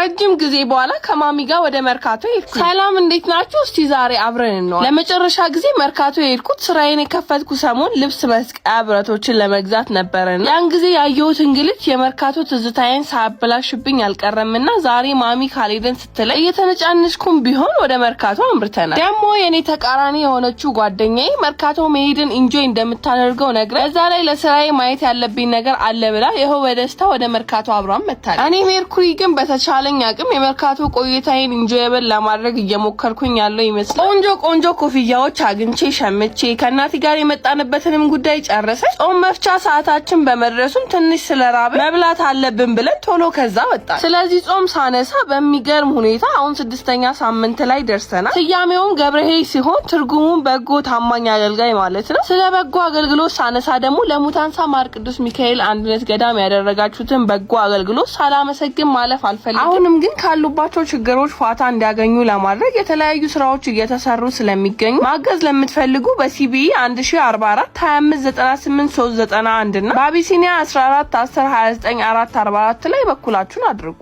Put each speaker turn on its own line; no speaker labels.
ከረጅም ጊዜ በኋላ ከማሚ ጋር ወደ መርካቶ ሄድኩ። ሰላም እንዴት ናችሁ? እስቲ ዛሬ አብረን ነው። ለመጨረሻ ጊዜ መርካቶ ሄድኩት ስራዬን የከፈትኩ ሰሞን ልብስ መስቀያ ብረቶችን ለመግዛት ነበርና ያን ጊዜ ያየሁት እንግልት የመርካቶ ትዝታዬን ሳያበላሽብኝ አልቀረምና ዛሬ ማሚ ካልሄድን ስትለኝ እየተነጫነችኩም ቢሆን ወደ መርካቶ አምርተናል። ደግሞ የኔ ተቃራኒ የሆነችው ጓደኛዬ መርካቶ መሄድን ኢንጆይ እንደምታደርገው ነግረ እዛ ላይ ለስራዬ ማየት ያለብኝ ነገር አለ ብላ ይሄው በደስታ ወደ መርካቶ አብራም መጣች። እኔ ሜርኩሪ ግን በተቻለኝ አቅም የመርካቶ ቆይታዬን ኢንጆይብል ለማድረግ እየሞከርኩኝ ያለው ይመስላል። ቆንጆ ኮፍያዎች አግኝቼ ሸምቼ ከናቲ ጋር የመጣንበትንም ጉዳይ ጨርሰን ጾም መፍቻ ሰዓታችን በመድረሱም ትንሽ ስለራበ መብላት አለብን ብለን ቶሎ ከዛ ወጣን። ስለዚህ ጾም ሳነሳ በሚገርም ሁኔታ አሁን 6ኛ ሳምንት ላይ ደርሰናል። ስያሜውም ገብርኄር ሲሆን ትርጉሙም በጎ ታማኝ አገልጋይ ማለት ነው። ስለ በጎ አገልግሎት ሳነሳ ደግሞ ለሙታንሳ ማር ቅዱስ ሚካኤል አንድነት ገዳም ያደረጋችሁትን በጎ አገልግሎት ሳላመሰግን ማለፍ አልፈልግም። አሁንም ግን ካሉባቸው ችግሮች ፋታ እንዲያገኙ ለማድረግ የተለያዩ ስራዎች እየተሰሩ ስለሚገኙ ማገዝ ለምትፈልጉ በሲቢኢ 1044 2598 391 እና በአቢሲኒያ 14 10 29 444 ላይ በኩላችሁን አድርጉ።